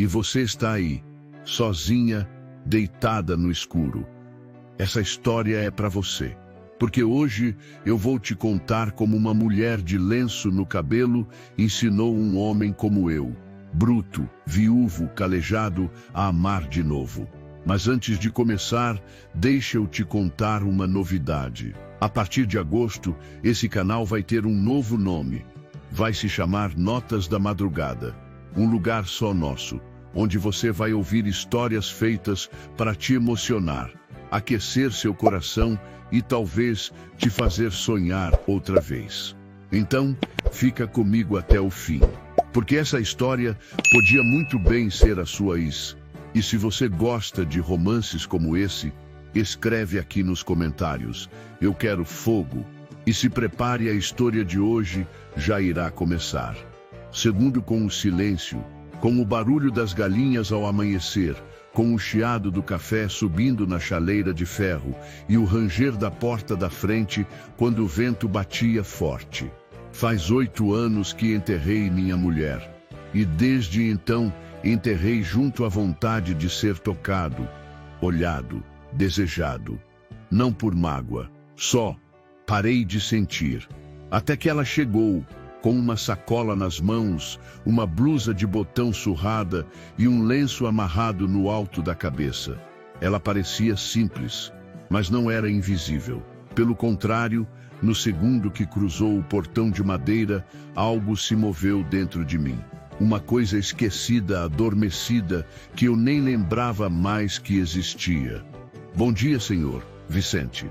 E você está aí, sozinha, deitada no escuro. Essa história é para você, porque hoje eu vou te contar como uma mulher de lenço no cabelo ensinou um homem como eu, bruto, viúvo, calejado, a amar de novo. Mas antes de começar, deixa eu te contar uma novidade. A partir de agosto, esse canal vai ter um novo nome. Vai se chamar Notas da Madrugada. Um lugar só nosso, onde você vai ouvir histórias feitas para te emocionar, aquecer seu coração e talvez te fazer sonhar outra vez. Então, fica comigo até o fim, porque essa história podia muito bem ser a sua ex. E se você gosta de romances como esse, escreve aqui nos comentários: eu quero fogo. E se prepare, a história de hoje já irá começar. Segundo, com o silêncio, com o barulho das galinhas ao amanhecer, com o chiado do café subindo na chaleira de ferro e o ranger da porta da frente quando o vento batia forte. Faz 8 anos que enterrei minha mulher, e desde então enterrei junto à vontade de ser tocado, olhado, desejado. Não por mágoa, só parei de sentir. Até que ela chegou, com uma sacola nas mãos, uma blusa de botão surrada e um lenço amarrado no alto da cabeça. Ela parecia simples, mas não era invisível. Pelo contrário, no segundo que cruzou o portão de madeira, algo se moveu dentro de mim. Uma coisa esquecida, adormecida, que eu nem lembrava mais que existia. Bom dia, senhor Vicente.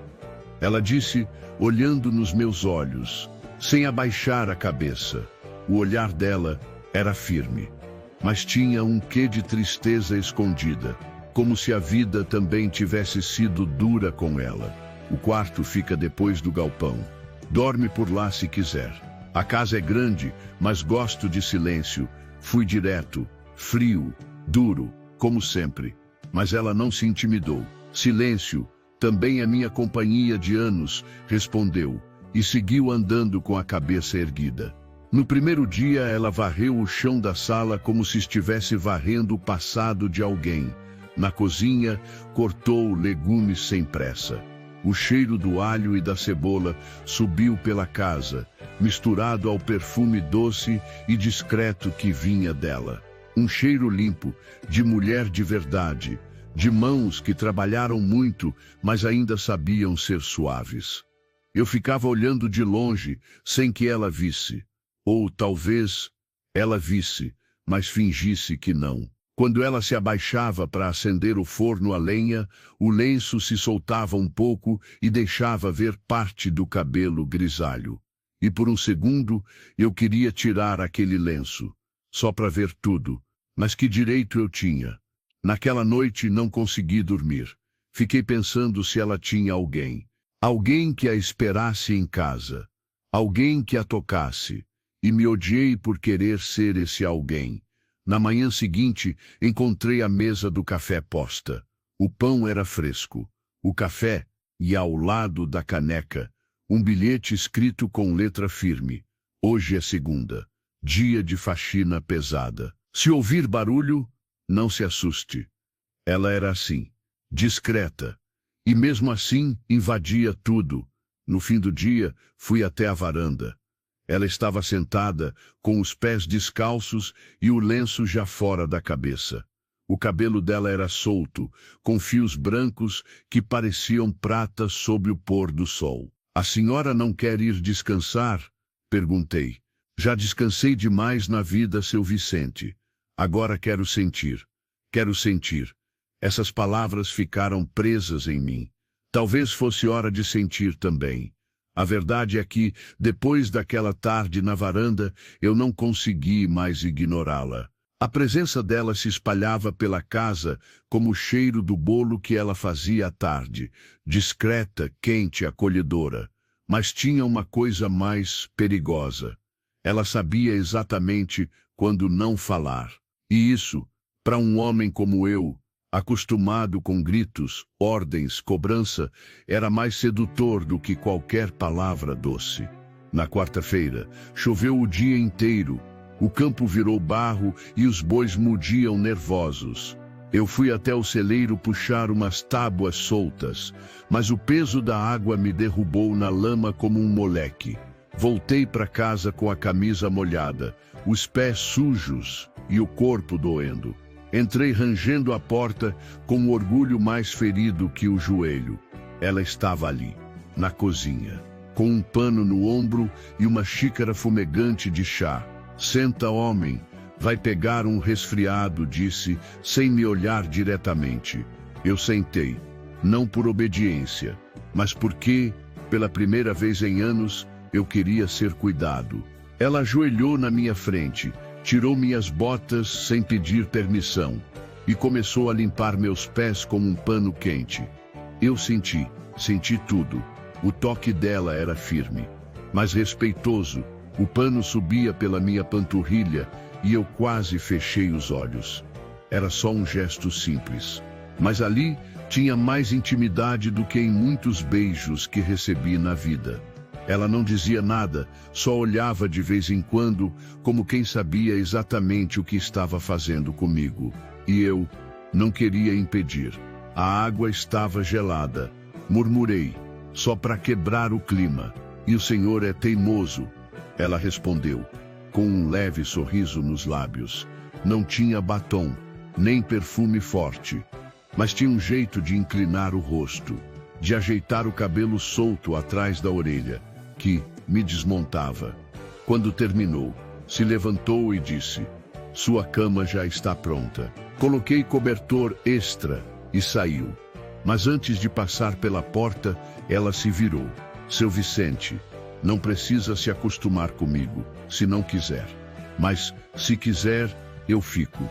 Ela disse, olhando nos meus olhos, sem abaixar a cabeça. O olhar dela era firme, mas tinha um quê de tristeza escondida, como se a vida também tivesse sido dura com ela. O quarto fica depois do galpão. Dorme por lá se quiser. A casa é grande, mas gosto de silêncio. Fui direto, frio, duro, como sempre. Mas ela não se intimidou. Silêncio, também é minha companhia de anos, respondeu, e seguiu andando com a cabeça erguida. No primeiro dia, ela varreu o chão da sala como se estivesse varrendo o passado de alguém. Na cozinha, cortou legumes sem pressa. O cheiro do alho e da cebola subiu pela casa, misturado ao perfume doce e discreto que vinha dela. Um cheiro limpo, de mulher de verdade, de mãos que trabalharam muito, mas ainda sabiam ser suaves. Eu ficava olhando de longe, sem que ela visse. Ou talvez ela visse, mas fingisse que não. Quando ela se abaixava para acender o forno a lenha, o lenço se soltava um pouco e deixava ver parte do cabelo grisalho. E por um segundo eu queria tirar aquele lenço, só para ver tudo. Mas que direito eu tinha? Naquela noite não consegui dormir. Fiquei pensando se ela tinha alguém. Alguém que a esperasse em casa. Alguém que a tocasse. E me odiei por querer ser esse alguém. Na manhã seguinte, encontrei a mesa do café posta. O pão era fresco. O café, e ao lado da caneca, um bilhete escrito com letra firme. Hoje é segunda, dia de faxina pesada. Se ouvir barulho, não se assuste. Ela era assim, discreta. E mesmo assim, invadia tudo. No fim do dia, fui até a varanda. Ela estava sentada, com os pés descalços e o lenço já fora da cabeça. O cabelo dela era solto, com fios brancos que pareciam prata sob o pôr do sol. A senhora não quer ir descansar? Perguntei. Já descansei demais na vida, seu Vicente. Agora quero sentir. Quero sentir. Essas palavras ficaram presas em mim. Talvez fosse hora de sentir também. A verdade é que, depois daquela tarde na varanda, eu não consegui mais ignorá-la. A presença dela se espalhava pela casa como o cheiro do bolo que ela fazia à tarde, discreta, quente, acolhedora. Mas tinha uma coisa mais perigosa. Ela sabia exatamente quando não falar. E isso, para um homem como eu, acostumado com gritos, ordens, cobrança, era mais sedutor do que qualquer palavra doce. Na quarta-feira, choveu o dia inteiro. O campo virou barro e os bois mugiam nervosos. Eu fui até o celeiro puxar umas tábuas soltas, mas o peso da água me derrubou na lama como um moleque. Voltei para casa com a camisa molhada, os pés sujos e o corpo doendo. Entrei rangendo a porta com o orgulho mais ferido que o joelho. Ela estava ali, na cozinha, com um pano no ombro e uma xícara fumegante de chá. Senta, homem, vai pegar um resfriado, disse, sem me olhar diretamente. Eu sentei, não por obediência, mas porque, pela primeira vez em anos, eu queria ser cuidado. Ela ajoelhou na minha frente, tirou minhas botas sem pedir permissão e começou a limpar meus pés com um pano quente. Eu senti tudo. O toque dela era firme, mas respeitoso. O pano subia pela minha panturrilha e eu quase fechei os olhos. Era só um gesto simples, mas ali tinha mais intimidade do que em muitos beijos que recebi na vida. Ela não dizia nada, só olhava de vez em quando, como quem sabia exatamente o que estava fazendo comigo. E eu não queria impedir. A água estava gelada. Murmurei, só para quebrar o clima. E o senhor é teimoso. Ela respondeu, com um leve sorriso nos lábios. Não tinha batom, nem perfume forte, mas tinha um jeito de inclinar o rosto, de ajeitar o cabelo solto atrás da orelha, que me desmontava. Quando terminou, se levantou e disse, sua cama já está pronta. Coloquei cobertor extra e saiu. Mas antes de passar pela porta, ela se virou. Seu Vicente, não precisa se acostumar comigo, se não quiser. Mas, se quiser, eu fico.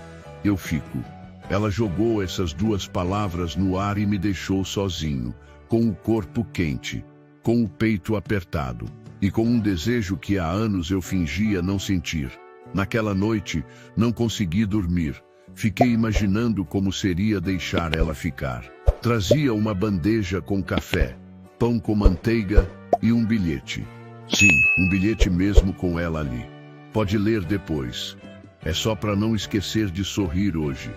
Eu fico. Ela jogou essas duas palavras no ar e me deixou sozinho, com o corpo quente, com o peito apertado, e com um desejo que há anos eu fingia não sentir. Naquela noite, não consegui dormir. Fiquei imaginando como seria deixar ela ficar. Trazia uma bandeja com café, pão com manteiga e um bilhete. Sim, um bilhete mesmo com ela ali. Pode ler depois. É só para não esquecer de sorrir hoje,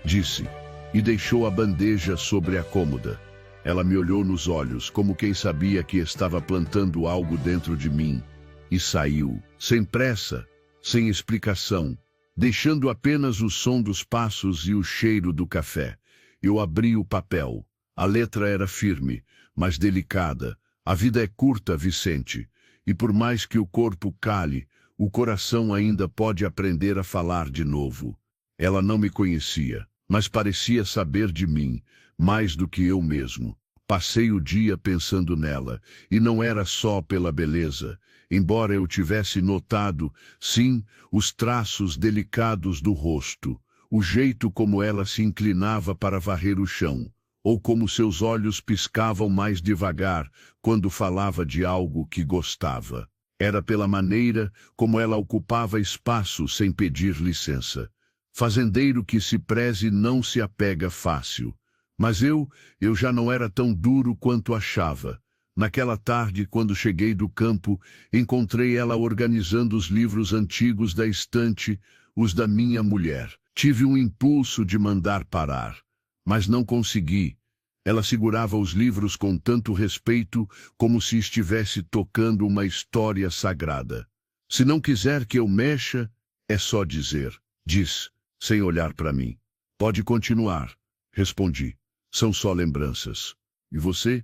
disse, e deixou a bandeja sobre a cômoda. Ela me olhou nos olhos, como quem sabia que estava plantando algo dentro de mim, e saiu, sem pressa, sem explicação, deixando apenas o som dos passos e o cheiro do café. Eu abri o papel. A letra era firme, mas delicada. A vida é curta, Vicente, e por mais que o corpo cale, o coração ainda pode aprender a falar de novo. Ela não me conhecia, mas parecia saber de mim, mais do que eu mesmo. Passei o dia pensando nela, e não era só pela beleza, embora eu tivesse notado, sim, os traços delicados do rosto, o jeito como ela se inclinava para varrer o chão, ou como seus olhos piscavam mais devagar quando falava de algo que gostava. Era pela maneira como ela ocupava espaço sem pedir licença. Fazendeiro que se preze não se apega fácil. Mas eu já não era tão duro quanto achava. Naquela tarde, quando cheguei do campo, encontrei ela organizando os livros antigos da estante, os da minha mulher. Tive um impulso de mandar parar, mas não consegui. Ela segurava os livros com tanto respeito como se estivesse tocando uma história sagrada. Se não quiser que eu mexa, é só dizer, diz, sem olhar para mim. Pode continuar, respondi. São só lembranças. E você?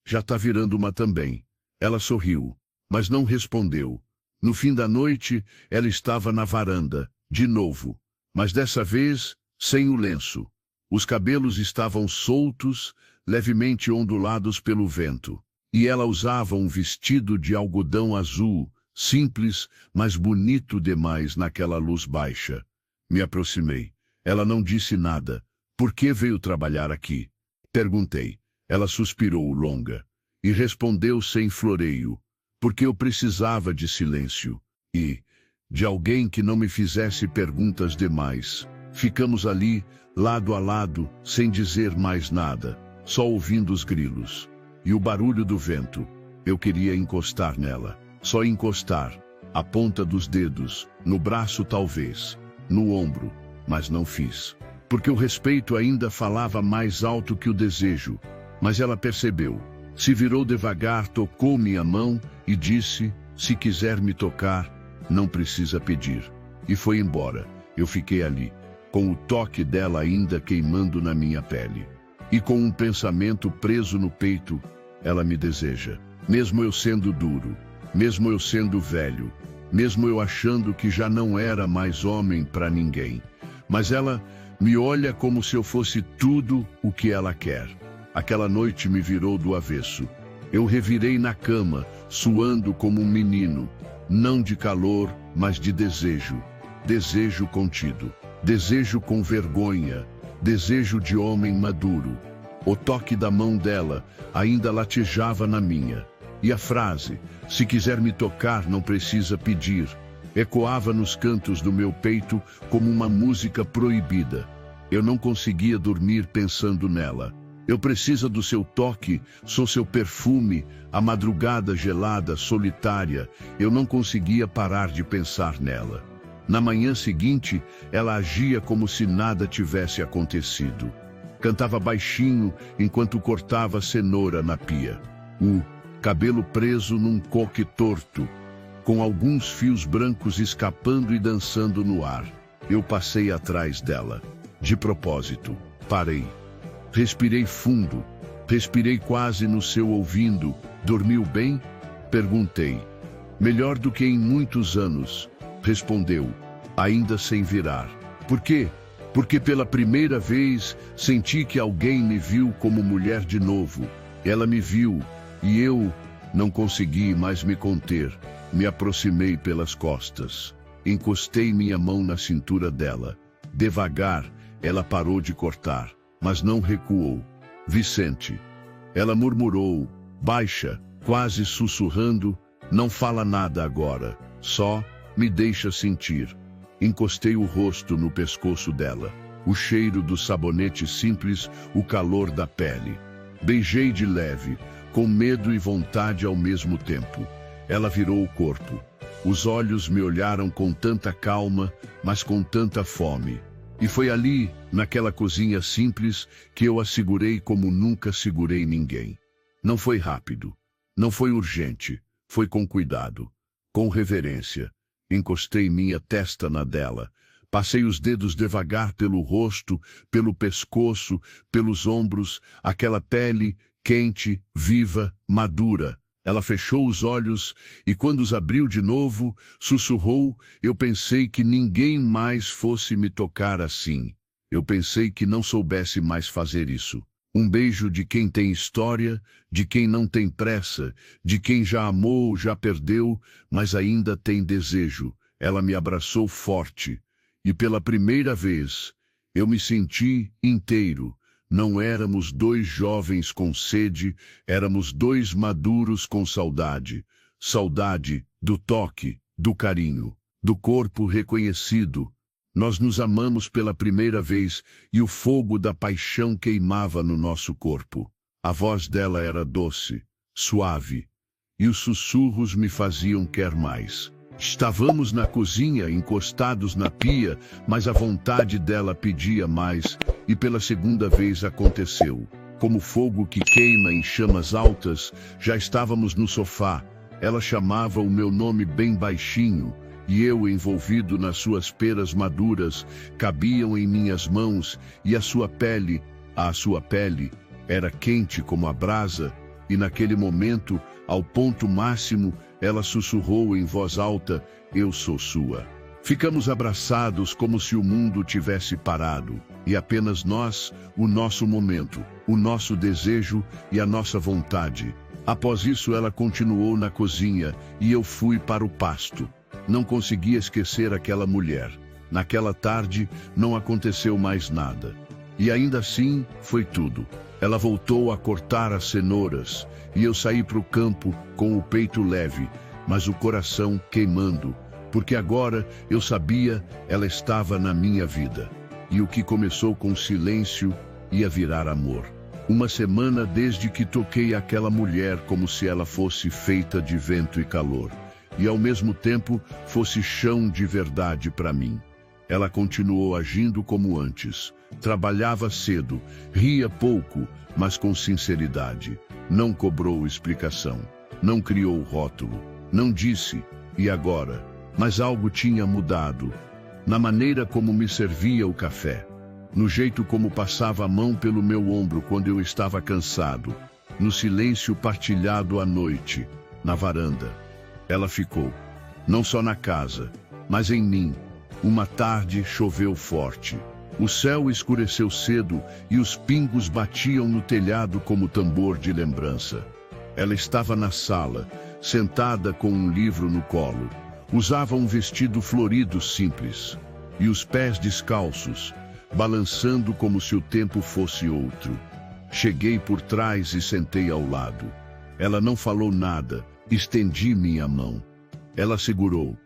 Já está virando uma também. Ela sorriu, mas não respondeu. No fim da noite, ela estava na varanda, de novo, mas dessa vez, sem o lenço. Os cabelos estavam soltos, levemente ondulados pelo vento, e ela usava um vestido de algodão azul, simples, mas bonito demais naquela luz baixa. Me aproximei. Ela não disse nada. Por que veio trabalhar aqui? Perguntei. Ela suspirou longa e respondeu sem floreio, porque eu precisava de silêncio e de alguém que não me fizesse perguntas demais. Ficamos ali, lado a lado, sem dizer mais nada, só ouvindo os grilos e o barulho do vento. Eu queria encostar nela, só encostar, a ponta dos dedos, no braço talvez, no ombro, mas não fiz. Porque o respeito ainda falava mais alto que o desejo. Mas ela percebeu. Se virou devagar, tocou minha mão e disse, se quiser me tocar, não precisa pedir. E foi embora. Eu fiquei ali, com o toque dela ainda queimando na minha pele. E com um pensamento preso no peito, ela me deseja. Mesmo eu sendo duro, mesmo eu sendo velho, mesmo eu achando que já não era mais homem para ninguém. Mas ela me olha como se eu fosse tudo o que ela quer. Aquela noite me virou do avesso. Eu revirei na cama, suando como um menino, não de calor, mas de desejo. Desejo contido, desejo com vergonha, desejo de homem maduro. O toque da mão dela ainda latejava na minha. E a frase, se quiser me tocar, não precisa pedir, ecoava nos cantos do meu peito como uma música proibida. Eu não conseguia dormir pensando nela. Eu preciso do seu toque, sou seu perfume, a madrugada gelada, solitária. Eu não conseguia parar de pensar nela. Na manhã seguinte, ela agia como se nada tivesse acontecido. Cantava baixinho enquanto cortava cenoura na pia. O cabelo preso num coque torto, com alguns fios brancos escapando e dançando no ar. Eu passei atrás dela. De propósito, parei. Respirei fundo, respirei quase no seu ouvido. Dormiu bem? Perguntei. Melhor do que em muitos anos, respondeu, ainda sem virar. Por quê? Porque pela primeira vez senti que alguém me viu como mulher de novo. Ela me viu e eu não consegui mais me conter. Me aproximei pelas costas. Encostei minha mão na cintura dela. Devagar, ela parou de cortar, mas não recuou. Vicente. Ela murmurou, baixa, quase sussurrando, não fala nada agora, só me deixa sentir. Encostei o rosto no pescoço dela, o cheiro do sabonete simples, o calor da pele. Beijei de leve, com medo e vontade ao mesmo tempo. Ela virou o corpo. Os olhos me olharam com tanta calma, mas com tanta fome. E foi ali, naquela cozinha simples, que eu a segurei como nunca segurei ninguém. Não foi rápido, não foi urgente, foi com cuidado, com reverência. Encostei minha testa na dela, passei os dedos devagar pelo rosto, pelo pescoço, pelos ombros, aquela pele quente, viva, madura. Ela fechou os olhos e quando os abriu de novo, sussurrou, eu pensei que ninguém mais fosse me tocar assim. Eu pensei que não soubesse mais fazer isso. Um beijo de quem tem história, de quem não tem pressa, de quem já amou, já perdeu, mas ainda tem desejo. Ela me abraçou forte e pela primeira vez eu me senti inteiro. Não éramos dois jovens com sede, éramos dois maduros com saudade. Saudade do toque, do carinho, do corpo reconhecido. Nós nos amamos pela primeira vez e o fogo da paixão queimava no nosso corpo. A voz dela era doce, suave, e os sussurros me faziam querer mais. Estávamos na cozinha, encostados na pia, mas a vontade dela pedia mais, e pela segunda vez aconteceu. Como fogo que queima em chamas altas, já estávamos no sofá. Ela chamava o meu nome bem baixinho, e eu, envolvido nas suas peras maduras, cabiam em minhas mãos, e a sua pele, era quente como a brasa, e naquele momento, ao ponto máximo, ela sussurrou em voz alta, eu sou sua. Ficamos abraçados como se o mundo tivesse parado, e apenas nós, o nosso momento, o nosso desejo e a nossa vontade. Após isso ela continuou na cozinha, e eu fui para o pasto. Não conseguia esquecer aquela mulher. Naquela tarde, não aconteceu mais nada. E ainda assim, foi tudo. Ela voltou a cortar as cenouras, e eu saí para o campo com o peito leve, mas o coração queimando, porque agora eu sabia ela estava na minha vida. E o que começou com silêncio ia virar amor. Uma semana desde que toquei aquela mulher como se ela fosse feita de vento e calor. e ao mesmo tempo fosse chão de verdade para mim. Ela continuou agindo como antes. Trabalhava cedo, ria pouco, mas com sinceridade. Não cobrou explicação, não criou rótulo, não disse, e agora? Mas algo tinha mudado. Na maneira como me servia o café, no jeito como passava a mão pelo meu ombro quando eu estava cansado, no silêncio partilhado à noite, na varanda. Ela ficou, não só na casa, mas em mim. Uma tarde choveu forte. O céu escureceu cedo e os pingos batiam no telhado como tambor de lembrança. Ela estava na sala, sentada com um livro no colo. Usava um vestido florido simples, e os pés descalços, balançando como se o tempo fosse outro. Cheguei por trás e sentei ao lado. Ela não falou nada, estendi minha mão. Ela segurou.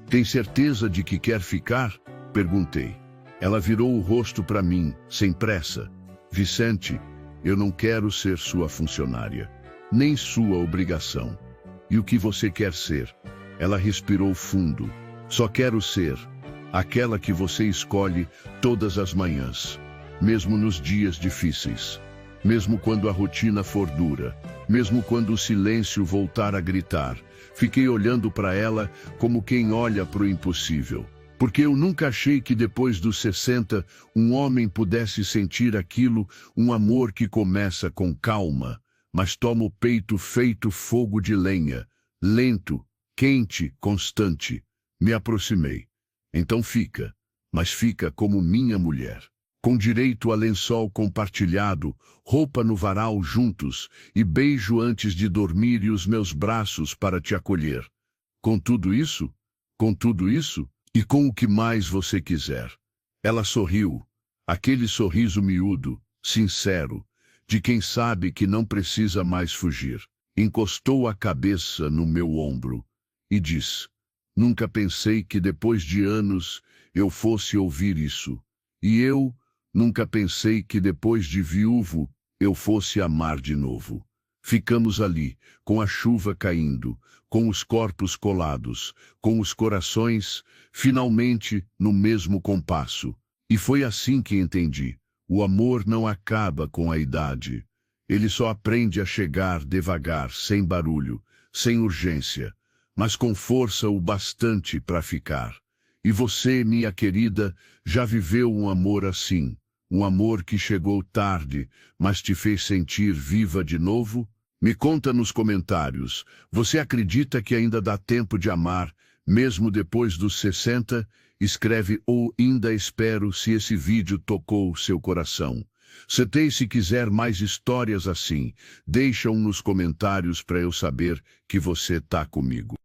Tem certeza de que quer ficar? Perguntei. Ela virou o rosto para mim, sem pressa. Vicente, eu não quero ser sua funcionária, nem sua obrigação. E o que você quer ser? Ela respirou fundo. Só quero ser aquela que você escolhe todas as manhãs, mesmo nos dias difíceis, mesmo quando a rotina for dura, mesmo quando o silêncio voltar a gritar. Fiquei olhando para ela como quem olha para o impossível. Porque eu nunca achei que depois dos 60 um homem pudesse sentir aquilo, um amor que começa com calma, mas toma o peito feito fogo de lenha, lento, quente, constante. Me aproximei. Então fica, mas fica como minha mulher. Com direito a lençol compartilhado, roupa no varal juntos, e beijo antes de dormir e os meus braços para te acolher. Com tudo isso? Com tudo isso? E com o que mais você quiser. Ela sorriu, aquele sorriso miúdo, sincero, de quem sabe que não precisa mais fugir. Encostou a cabeça no meu ombro e disse: nunca pensei que depois de anos eu fosse ouvir isso. E eu nunca pensei que depois de viúvo eu fosse amar de novo. Ficamos ali, com a chuva caindo, com os corpos colados, com os corações, finalmente, no mesmo compasso. E foi assim que entendi. O amor não acaba com a idade. Ele só aprende a chegar devagar, sem barulho, sem urgência, mas com força o bastante para ficar. E você, minha querida, já viveu um amor assim. Um amor que chegou tarde, mas te fez sentir viva de novo? Me conta nos comentários. Você acredita que ainda dá tempo de amar, mesmo depois dos 60? Escreve ou ainda espero se esse vídeo tocou seu coração. Se quiser mais histórias assim, deixa nos comentários para eu saber que você tá comigo.